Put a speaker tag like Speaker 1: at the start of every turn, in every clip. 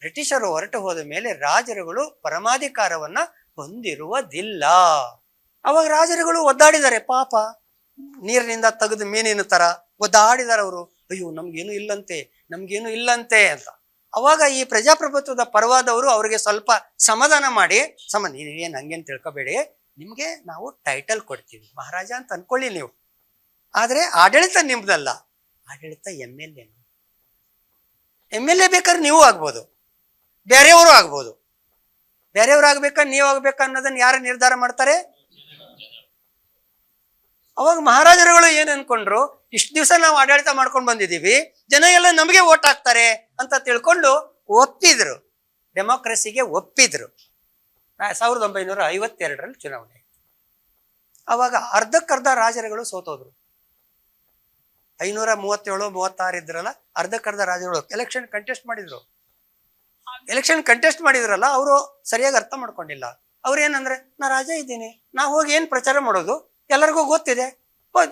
Speaker 1: ಬ್ರಿಟಿಷರು ಹೊರಟು ಹೋದ ಮೇಲೆ ರಾಜರುಗಳು ಪರಮಾಧಿಕಾರವನ್ನ ಹೊಂದಿರುವುದಿಲ್ಲ. ಅವಾಗ ರಾಜರುಗಳು ಒದ್ದಾಡಿದ್ದಾರೆ, ಪಾಪ ನೀರಿನಿಂದ ತೆಗೆದು ಮೀನಿನ ತರ ಒದ್ದಾಡಿದಾರೆ ಅವರು. ಅಯ್ಯೋ ನಮ್ಗೇನು ಇಲ್ಲಂತೆ, ನಮ್ಗೇನು ಇಲ್ಲಂತೆ ಅಂತ. ಅವಾಗ ಈ ಪ್ರಜಾಪ್ರಭುತ್ವದ ಪರವಾದವರು ಅವ್ರಿಗೆ ಸ್ವಲ್ಪ ಸಮಾಧಾನ ಮಾಡಿ, ನೀವೇನು ಹಂಗೇನು ತಿಳ್ಕೊಬೇಡಿ, ನಿಮ್ಗೆ ನಾವು ಟೈಟಲ್ ಕೊಡ್ತೀವಿ, ಮಹಾರಾಜ ಅಂತ ಅನ್ಕೊಳ್ಳಿ ನೀವು, ಆದ್ರೆ ಆಡಳಿತ ನಿಮ್ದಲ್ಲ, ಆಡಳಿತ ಎಮ್ ಎಲ್ ಎ ಬೇಕಾದ್ರೆ ನೀವು ಆಗ್ಬೋದು, ಬೇರೆಯವರು ಆಗ್ಬೋದು. ಬೇರೆಯವ್ರು ಆಗ್ಬೇಕಾ ನೀವು ಆಗ್ಬೇಕಾ ಅನ್ನೋದನ್ನ ಯಾರು ನಿರ್ಧಾರ ಮಾಡ್ತಾರೆ? ಅವಾಗ ಮಹಾರಾಜರುಗಳು ಏನ್ ಅನ್ಕೊಂಡ್ರು, ಇಷ್ಟು ದಿವಸ ನಾವು ಆಡಳಿತ ಮಾಡ್ಕೊಂಡು ಬಂದಿದ್ದೀವಿ, ಜನ ಎಲ್ಲ ನಮಗೆ ಓಟ್ ಹಾಕ್ತಾರೆ ಅಂತ ತಿಳ್ಕೊಂಡು ಒಪ್ಪಿದ್ರು, ಡೆಮೋಕ್ರಸಿಗೆ ಒಪ್ಪಿದ್ರು. 1952ರಲ್ಲಿ ಚುನಾವಣೆ. ಅವಾಗ ಅರ್ಧಕ್ಕರ್ಧ ರಾಜರುಗಳು ಸೋತೋದ್ರು. 537-36 ಇದ್ರಲ್ಲ, ಅರ್ಧಕ್ಕರ್ಧ ರಾಜರುಗಳು ಎಲೆಕ್ಷನ್ ಕಂಟೆಸ್ಟ್ ಮಾಡಿದ್ರಲ್ಲ, ಅವರು ಸರಿಯಾಗಿ ಅರ್ಥ ಮಾಡ್ಕೊಂಡಿಲ್ಲ. ಅವ್ರೇನಂದ್ರೆ, ನಾ ರಾಜ ಇದ್ದೀನಿ, ನಾ ಹೋಗಿ ಏನ್ ಪ್ರಚಾರ ಮಾಡೋದು, ಎಲ್ಲರಿಗೂ ಗೊತ್ತಿದೆ,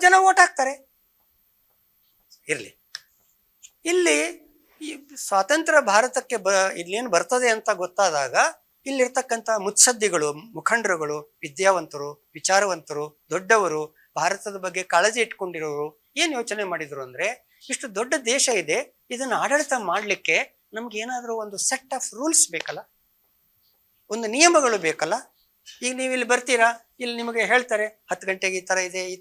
Speaker 1: ಜನ ಓಟ್ ಹಾಕ್ತಾರೆ. ಇರ್ಲಿ, ಇಲ್ಲಿ ಈ ಸ್ವಾತಂತ್ರ್ಯ ಭಾರತಕ್ಕೆ ಇಲ್ಲೇನು ಬರ್ತದೆ ಅಂತ ಗೊತ್ತಾದಾಗ ಇಲ್ಲಿರ್ತಕ್ಕಂಥ ಮುತ್ಸದ್ದಿಗಳು, ಮುಖಂಡರುಗಳು, ವಿದ್ಯಾವಂತರು, ವಿಚಾರವಂತರು, ದೊಡ್ಡವರು, ಭಾರತದ ಬಗ್ಗೆ ಕಾಳಜಿ ಇಟ್ಕೊಂಡಿರೋರು ಏನ್ ಯೋಚನೆ ಮಾಡಿದ್ರು ಅಂದ್ರೆ, ಇಷ್ಟು ದೊಡ್ಡ ದೇಶ ಇದೆ, ಇದನ್ನ ಆಡಳಿತ ಮಾಡ್ಲಿಕ್ಕೆ ನಮ್ಗೆ ಏನಾದ್ರೂ ಒಂದು ಸೆಟ್ ಆಫ್ ರೂಲ್ಸ್ ಬೇಕಲ್ಲ, ಒಂದು ನಿಯಮಗಳು ಬೇಕಲ್ಲ. ಈಗ ನೀವು ಇಲ್ಲಿ ಬರ್ತೀರಾ, ಇಲ್ಲಿ ನಿಮಗೆ ಹೇಳ್ತಾರೆ 10 ಗಂಟೆಗೆ ಈ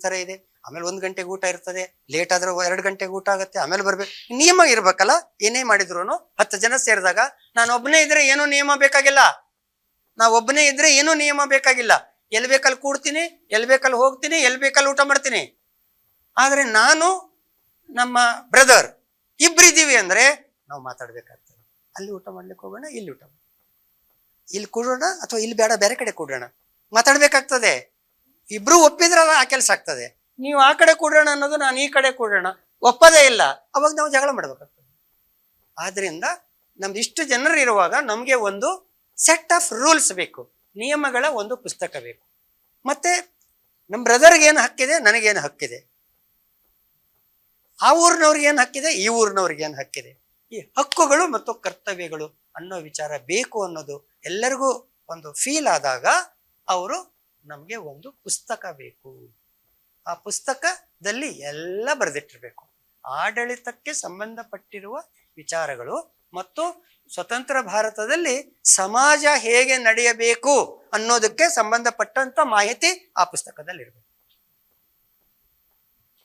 Speaker 1: ತರ ಇದೆ, ಆಮೇಲೆ 1 ಗಂಟೆಗೆ ಊಟ ಇರ್ತದೆ, ಲೇಟ್ ಆದ್ರೆ 2 ಗಂಟೆಗೆ ಊಟ ಆಗುತ್ತೆ, ಆಮೇಲೆ ಬರ್ಬೇಕು, ನಿಯಮ ಇರ್ಬೇಕಲ್ಲ. ಏನೇ ಮಾಡಿದ್ರು 10 ಜನ ಸೇರಿದಾಗ ನಾನು ಒಬ್ಬನೇ ಇದ್ರೆ ಏನೋ ನಿಯಮ ಬೇಕಾಗಿಲ್ಲ, ಎಲ್ಲಿ ಬೇಕಲ್ಲಿ ಕೂಡ್ತೀನಿ, ಎಲ್ಲಿ ಬೇಕಲ್ಲಿ ಹೋಗ್ತೀನಿ, ಎಲ್ಲಿ ಬೇಕಲ್ಲಿ ಊಟ ಮಾಡ್ತೀನಿ. ಆದ್ರೆ ನಾನು ನಮ್ಮ ಬ್ರದರ್ ಇಬ್ರಿದ್ದೀವಿ ಅಂದ್ರೆ ನಾವು ಮಾತಾಡ್ಬೇಕಾಗ್ತದೆ. ಅಲ್ಲಿ ಊಟ ಮಾಡ್ಲಿಕ್ಕೆ ಹೋಗೋಣ, ಇಲ್ಲಿ ಊಟ ಮಾಡೋಣ, ಇಲ್ಲಿ ಕೂಡೋಣ ಅಥವಾ ಇಲ್ಲಿ ಬೇಡ ಬೇರೆ ಕಡೆ ಕೂಡೋಣ, ಮಾತಾಡ್ಬೇಕಾಗ್ತದೆ. ಇಬ್ರು ಒಪ್ಪಿದ್ರಲ್ಲ ಆ ಕೆಲಸ ಆಗ್ತದೆ. ನೀವು ಆ ಕಡೆ ಕೂಡೋಣ ಅನ್ನೋದು, ನಾನು ಈ ಕಡೆ ಕೂಡೋಣ, ಒಪ್ಪದೇ ಇಲ್ಲ, ಅವಾಗ ನಾವು ಜಗಳ ಮಾಡ್ಬೇಕಾಗ್ತದೆ. ಆದ್ರಿಂದ ನಮ್ದು ಇಷ್ಟು ಜನರು ಇರುವಾಗ ನಮ್ಗೆ ಒಂದು ಸೆಟ್ ಆಫ್ ರೂಲ್ಸ್ ಬೇಕು, ನಿಯಮಗಳ ಒಂದು ಪುಸ್ತಕ ಬೇಕು. ಮತ್ತೆ ನಮ್ಮ ಬ್ರದರ್ಗೆ ಏನು ಹಕ್ಕಿದೆ, ನನಗೇನು ಹಕ್ಕಿದೆ, ಆ ಊರಿನವ್ರಿಗೆ ಏನು ಹಕ್ಕಿದೆ, ಈ ಊರಿನವ್ರಿಗೆ ಏನು ಹಕ್ಕಿದೆ, ಈ ಹಕ್ಕುಗಳು ಮತ್ತು ಕರ್ತವ್ಯಗಳು ಅನ್ನೋ ವಿಚಾರ ಬೇಕು ಅನ್ನೋದು ಎಲ್ಲರಿಗೂ ಒಂದು ಫೀಲ್ ಆದಾಗ ಅವರು ನಮ್ಗೆ ಒಂದು ಪುಸ್ತಕ ಬೇಕು. ಆ ಪುಸ್ತಕದಲ್ಲಿ ಎಲ್ಲ ಬರೆದಿಟ್ಟಿರ್ಬೇಕು, ಆಡಳಿತಕ್ಕೆ ಸಂಬಂಧಪಟ್ಟಿರುವ ವಿಚಾರಗಳು ಮತ್ತು ಸ್ವತಂತ್ರ ಭಾರತದಲ್ಲಿ ಸಮಾಜ ಹೇಗೆ ನಡೆಯಬೇಕು ಅನ್ನೋದಕ್ಕೆ ಸಂಬಂಧಪಟ್ಟಂತ ಮಾಹಿತಿ ಆ ಪುಸ್ತಕದಲ್ಲಿ ಇರಬೇಕು.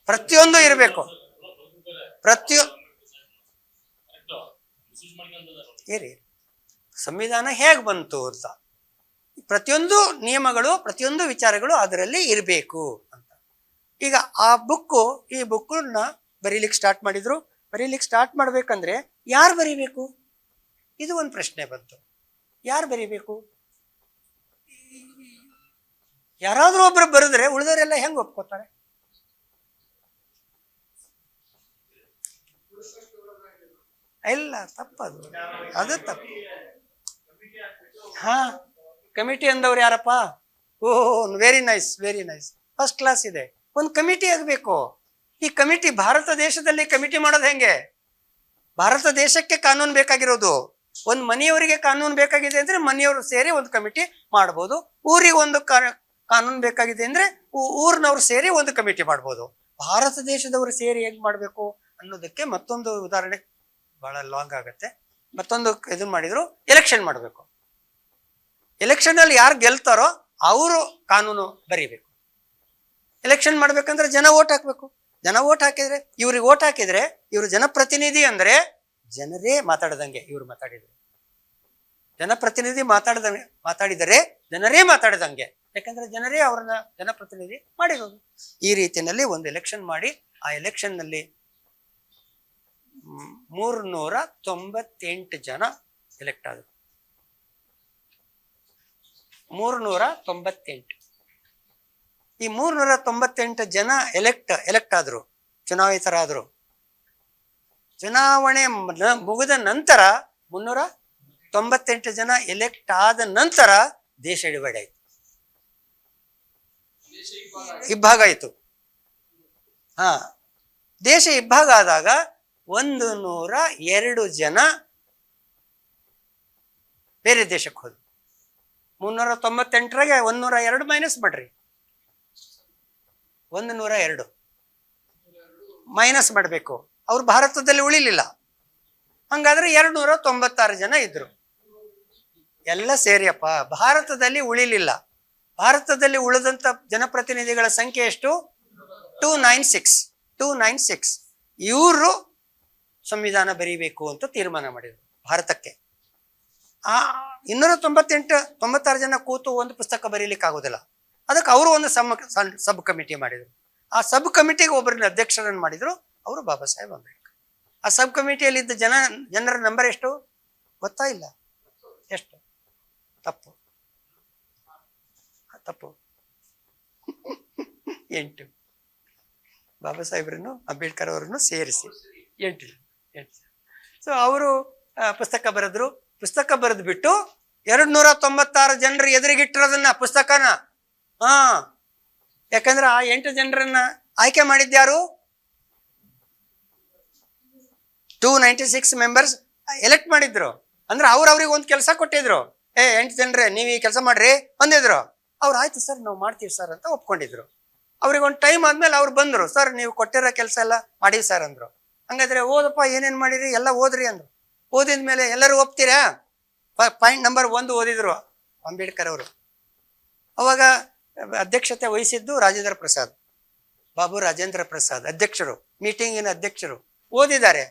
Speaker 1: ಪ್ರತಿಯೊಂದು ಇರಬೇಕು. ಸಂವಿಧಾನ ಹೇಗ್ ಬಂತು ಅಂತ ಪ್ರತಿಯೊಂದು ನಿಯಮಗಳು, ಪ್ರತಿಯೊಂದು ವಿಚಾರಗಳು ಅದರಲ್ಲಿ ಇರಬೇಕು ಅಂತ. ಈಗ ಈ ಬುಕ್ಕನ್ನ ಬರೀಲಿಕ್ಕೆ ಸ್ಟಾರ್ಟ್ ಮಾಡಿದ್ರು. ಬರೀಲಿಕ್ಕೆ ಸ್ಟಾರ್ಟ್ ಮಾಡ್ಬೇಕಂದ್ರೆ ಯಾರು ಬರೀಬೇಕು, ಇದು ಒಂದು ಪ್ರಶ್ನೆ ಬಂತು. ಯಾರು ಬರೀಬೇಕು? ಯಾರಾದ್ರೂ ಒಬ್ರು ಬರೆದ್ರೆ ಉಳಿದವರೆಲ್ಲ ಹೆಂಗ್ ಒಪ್ಕೋತಾರೆ? ಇಲ್ಲ, ತಪ್ಪದು, ಅದು ತಪ್ಪು. ಕಮಿಟಿ ಅಂದವ್ರು ಯಾರಪ್ಪ? ವೆರಿ ನೈಸ್, ಫಸ್ಟ್ ಕ್ಲಾಸ್ ಇದೆ. ಒಂದು ಕಮಿಟಿ ಆಗ್ಬೇಕು. ಈ ಕಮಿಟಿ ಭಾರತ ದೇಶದಲ್ಲಿ ಕಮಿಟಿ ಮಾಡೋದು ಹೆಂಗೆ? ಭಾರತ ದೇಶಕ್ಕೆ ಕಾನೂನು ಬೇಕಾಗಿರೋದು. ಒಂದು ಮನೆಯವರಿಗೆ ಕಾನೂನು ಬೇಕಾಗಿದೆ ಅಂದ್ರೆ ಮನೆಯವರು ಸೇರಿ ಒಂದು ಕಮಿಟಿ ಮಾಡ್ಬೋದು. ಊರಿಗೆ ಒಂದು ಕಾನೂನು ಬೇಕಾಗಿದೆ ಅಂದ್ರೆ ಊರಿನವ್ರು ಸೇರಿ ಒಂದು ಕಮಿಟಿ ಮಾಡ್ಬೋದು. ಭಾರತ ದೇಶದವರು ಸೇರಿ ಹೇಗ್ ಮಾಡ್ಬೇಕು ಅನ್ನೋದಕ್ಕೆ ಮತ್ತೊಂದು ಉದಾಹರಣೆ, ಬಹಳ ಲಾಂಗ್ ಆಗತ್ತೆ. ಮತ್ತೊಂದು ಇದನ್ನ ಮಾಡಿದ್ರು, ಎಲೆಕ್ಷನ್ ಮಾಡಬೇಕು. ಎಲೆಕ್ಷನ್ ಅಲ್ಲಿ ಯಾರು ಗೆಲ್ತಾರೋ ಅವರು ಕಾನೂನು ಬರೀಬೇಕು. ಎಲೆಕ್ಷನ್ ಮಾಡ್ಬೇಕಂದ್ರೆ ಜನ ಓಟ್ ಹಾಕ್ಬೇಕು. ಜನ ಓಟ್ ಹಾಕಿದ್ರೆ, ಇವ್ರಿಗೆ ಓಟ್ ಹಾಕಿದ್ರೆ ಇವ್ರು ಜನಪ್ರತಿನಿಧಿ ಅಂದ್ರೆ ಜನರೇ ಮಾತಾಡದಂಗೆ ಇವ್ರು ಮಾತಾಡಿದ್ರು. ಜನಪ್ರತಿನಿಧಿ ಮಾತಾಡಿದರೆ ಜನರೇ ಮಾತಾಡದಂಗೆ, ಯಾಕಂದ್ರೆ ಜನರೇ ಅವ್ರನ್ನ ಜನಪ್ರತಿನಿಧಿ ಮಾಡಿರೋದು. ಈ ರೀತಿಯಲ್ಲಿ ಒಂದು ಎಲೆಕ್ಷನ್ ಮಾಡಿ, ಆ ಎಲೆಕ್ಷನ್ ನಲ್ಲಿ 398 ಜನ ಎಲೆಕ್ಟ್ ಆದರು. 398. ಈ 398 ಜನ ಎಲೆಕ್ಟ್ ಆದ್ರು, ಚುನಾಯಿತರಾದ್ರು. ಚುನಾವಣೆ ಮುಗಿದ ನಂತರ 398 ಜನ ಎಲೆಕ್ಟ್ ಆದ ನಂತರ ದೇಶ ಡಿವೈಡ್ ಆಯ್ತು, ಇಬ್ಬಾಗ ಆಯ್ತು. ದೇಶ ಇಬ್ಬಾಗ ಆದಾಗ 102 ಜನ ಬೇರೆ ದೇಶಕ್ಕೆ ಹೋದ್ರು. 398ರಾಗೆ 102 ಮೈನಸ್ ಮಾಡ್ರಿ, 102 ಮೈನಸ್ ಮಾಡಬೇಕು. ಅವ್ರು ಭಾರತದಲ್ಲಿ ಉಳಿಲಿಲ್ಲ. ಹಂಗಾದ್ರೆ 296 ಜನ ಇದ್ರು. ಎಲ್ಲ ಸೇರಿಯಪ್ಪ, ಭಾರತದಲ್ಲಿ ಉಳಿಲಿಲ್ಲ. ಭಾರತದಲ್ಲಿ ಉಳಿದಂತ ಜನಪ್ರತಿನಿಧಿಗಳ ಸಂಖ್ಯೆ ಎಷ್ಟು? 296. ಇವರು ಸಂವಿಧಾನ ಬರೀಬೇಕು ಅಂತ ತೀರ್ಮಾನ ಮಾಡಿದ್ರು ಭಾರತಕ್ಕೆ. ಆ 296 ಜನ ಕೂತು ಒಂದು ಪುಸ್ತಕ ಬರೀಲಿಕ್ಕೆ ಆಗೋದಿಲ್ಲ. ಅದಕ್ಕೆ ಅವರು ಒಂದು ಸಬ್ ಕಮಿಟಿ ಮಾಡಿದ್ರು. ಆ ಸಬ್ ಕಮಿಟಿಗೆ ಒಬ್ಬರನ್ನ ಅಧ್ಯಕ್ಷರನ್ನು ಮಾಡಿದ್ರು, ಅವರು ಬಾಬಾ ಸಾಹೇಬ್ ಅಂಬೇಡ್ಕರ್. ಆ ಸಬ್ ಕಮಿಟಿಯಲ್ಲಿ ಇದ್ದ ಜನರ ನಂಬರ್ ಎಷ್ಟು ಗೊತ್ತಾ? ಇಲ್ಲ. ಎಷ್ಟು? ತಪ್ಪು 8. ಬಾಬಾ ಸಾಹೇಬ್ರನ್ನು ಅಂಬೇಡ್ಕರ್ ಅವರನ್ನು ಸೇರಿಸಿ 8. ಸೊ ಅವರು ಪುಸ್ತಕ ಬರೆದ್ರು. ಪುಸ್ತಕ ಬರೆದು ಬಿಟ್ಟು 296 ಜನರು ಎದುರಿಗಿಟ್ಟಿರೋದನ್ನ ಪುಸ್ತಕನ. ಯಾಕಂದ್ರೆ ಆ 8 ಜನರನ್ನ ಆಯ್ಕೆ ಮಾಡಿದ್ಯಾರು? 296 ಮೆಂಬರ್ಸ್ ಎಲೆಕ್ಟ್ ಮಾಡಿದ್ರು. ಅಂದ್ರೆ ಅವ್ರಿಗೆ ಒಂದು ಕೆಲಸ ಕೊಟ್ಟಿದ್ರು. 8 ಜನರೇ ನೀವು ಈ ಕೆಲಸ ಮಾಡ್ರಿ ಅಂದಿದ್ರು. ಅವ್ರು ಆಯ್ತು ಸರ್ ನಾವು ಮಾಡ್ತೀವಿ ಸರ್ ಅಂತ ಒಪ್ಕೊಂಡಿದ್ರು. ಅವ್ರಿಗೆ ಒಂದು ಟೈಮ್ ಆದ್ಮೇಲೆ ಅವ್ರು ಬಂದ್ರು. ಸರ್ ನೀವು ಕೊಟ್ಟಿರೋ ಕೆಲಸ ಎಲ್ಲ ಮಾಡೀವಿ ಸರ್ ಅಂದ್ರು. ಹಂಗಾದ್ರೆ ಓದಪ್ಪ ಏನೇನ್ ಮಾಡಿರಿ ಎಲ್ಲ ಓದ್ರಿ ಅಂದ್ರು. ಓದಿದ್ಮೇಲೆ ಎಲ್ಲರೂ ಒಪ್ತೀರಾ? ಪಾಯಿಂಟ್ ನಂಬರ್ 1 ಓದಿದ್ರು ಅಂಬೇಡ್ಕರ್ ಅವರು. ಅವಾಗ ಅಧ್ಯಕ್ಷತೆ ವಹಿಸಿದ್ದು ರಾಜೇಂದ್ರ ಪ್ರಸಾದ್, ಬಾಬು ರಾಜೇಂದ್ರ ಪ್ರಸಾದ್ ಅಧ್ಯಕ್ಷರು, ಮೀಟಿಂಗಿನ ಅಧ್ಯಕ್ಷರು. ಓದಿದ್ದಾರೆ.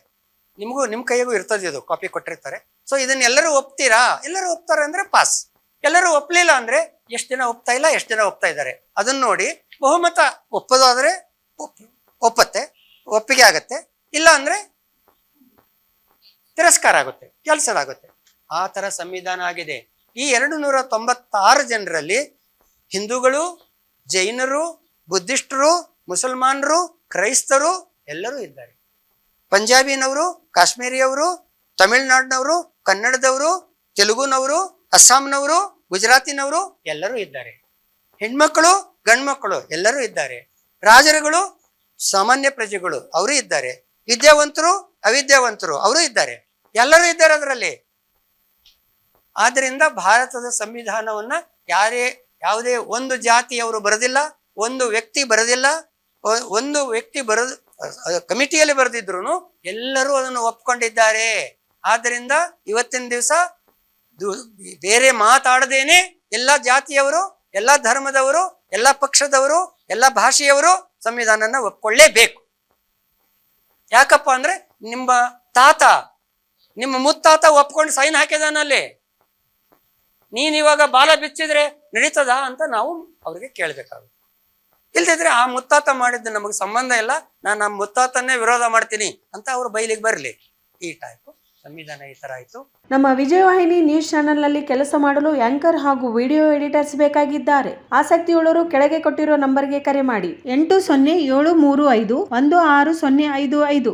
Speaker 1: ನಿಮ್ಮ ಕೈಯಾಗೂ ಇರ್ತದೆ, ಇದು ಕಾಪಿ ಕೊಟ್ಟಿರ್ತಾರೆ. ಸೊ ಇದನ್ನ ಎಲ್ಲರೂ ಒಪ್ತೀರಾ? ಎಲ್ಲರೂ ಒಪ್ತಾರೆ ಅಂದ್ರೆ ಪಾಸ್. ಎಲ್ಲರೂ ಒಪ್ಲಿಲ್ಲ ಅಂದ್ರೆ ಎಷ್ಟು ಜನ ಒಪ್ತಾ ಇಲ್ಲ, ಎಷ್ಟು ಜನ ಒಪ್ತಾ ಇದ್ದಾರೆ ಅದನ್ನ ನೋಡಿ ಬಹುಮತ ಒಪ್ಪೋದಾದ್ರೆ ಒಪ್ಪಿಗೆ ಆಗತ್ತೆ, ಇಲ್ಲ ಅಂದ್ರೆ ತಿರಸ್ಕಾರ ಆಗುತ್ತೆ, ಕೆಲಸದಾಗುತ್ತೆ. ಆ ತರ ಸಂವಿಧಾನ ಆಗಿದೆ. ಈ 296 ಜನರಲ್ಲಿ ಹಿಂದೂಗಳು, ಜೈನರು, ಬುದ್ಧಿಸ್ಟರು, ಮುಸಲ್ಮಾನರು, ಕ್ರೈಸ್ತರು ಎಲ್ಲರೂ ಇದ್ದಾರೆ. ಪಂಜಾಬಿನವರು, ಕಾಶ್ಮೀರಿಯವರು, ತಮಿಳುನಾಡಿನವರು, ಕನ್ನಡದವರು, ತೆಲುಗುನವರು, ಅಸ್ಸಾಂನವರು, ಗುಜರಾತಿನವರು ಎಲ್ಲರೂ ಇದ್ದಾರೆ. ಹೆಣ್ಮಕ್ಕಳು, ಗಂಡ್ಮಕ್ಕಳು ಎಲ್ಲರೂ ಇದ್ದಾರೆ. ರಾಜರುಗಳು, ಸಾಮಾನ್ಯ ಪ್ರಜೆಗಳು ಅವರು ಇದ್ದಾರೆ. ವಿದ್ಯಾವಂತರು, ಅವಿದ್ಯಾವಂತರು ಅವರು ಇದ್ದಾರೆ. ಎಲ್ಲರೂ ಇದ್ದಾರೆ ಅದರಲ್ಲಿ. ಆದ್ರಿಂದ ಭಾರತದ ಸಂವಿಧಾನವನ್ನ ಯಾವುದೇ ಒಂದು ಜಾತಿಯವರು ಬರೆದಿಲ್ಲ, ಒಂದು ವ್ಯಕ್ತಿ ಬರೆದಿಲ್ಲ. ಒಂದು ವ್ಯಕ್ತಿ ಕಮಿಟಿಯಲ್ಲಿ ಬರೆದಿದ್ರು ಎಲ್ಲರೂ ಅದನ್ನು ಒಪ್ಕೊಂಡಿದ್ದಾರೆ. ಆದ್ರಿಂದ ಇವತ್ತಿನ ದಿವಸ ಬೇರೆ ಮಾತಾಡದೇನೆ ಎಲ್ಲ ಜಾತಿಯವರು, ಎಲ್ಲ ಧರ್ಮದವರು, ಎಲ್ಲ ಪಕ್ಷದವರು, ಎಲ್ಲ ಭಾಷೆಯವರು ಸಂವಿಧಾನನ ಒಪ್ಕೊಳ್ಳೇಬೇಕು. ಯಾಕಪ್ಪ ಅಂದ್ರೆ ನಿಮ್ಮ ತಾತ, ನಿಮ್ಮ ಮುತ್ತಾತ ಒಪ್ಕೊಂಡು ಸೈನ್ ಹಾಕಿದಾನಲ್ಲಿ. ನೀನ್ ಇವಾಗ ಬಾಲ ಬಿಚ್ಚಿದ್ರೆ ನಡೀತದ ಅಂತ ನಾವು ಅವ್ರಿಗೆ ಕೇಳ್ಬೇಕಾಗುತ್ತೆ. ಇಲ್ದಿದ್ರೆ ಆ ಮುತ್ತಾತ ಮಾಡಿದ್ದು ನಮಗೆ ಸಂಬಂಧ ಇಲ್ಲ, ನಾನು ನಮ್ಮ ಮುತ್ತಾತನ್ನೇ ವಿರೋಧ ಮಾಡ್ತೀನಿ ಅಂತ ಅವ್ರು ಬೈಲಿಗೆ ಬರಲಿ. ಈ ಟೈಪ್ ಸಂವಿಧಾನ ಈ ತರ ಆಯ್ತು.
Speaker 2: ನಮ್ಮ ವಿಜಯವಾಹಿನಿ ನ್ಯೂಸ್ ಚಾನೆಲ್ನಲ್ಲಿ ಕೆಲಸ ಮಾಡಲು ಆಂಕರ್ ಹಾಗೂ ವಿಡಿಯೋ ಎಡಿಟರ್ಸ್ ಬೇಕಾಗಿದ್ದಾರೆ. ಆಸಕ್ತಿಯುಳ್ಳವರು ಕೆಳಗೆ ಕೊಟ್ಟಿರೋ ನಂಬರ್ಗೆ ಕರೆ ಮಾಡಿ. 8073516055.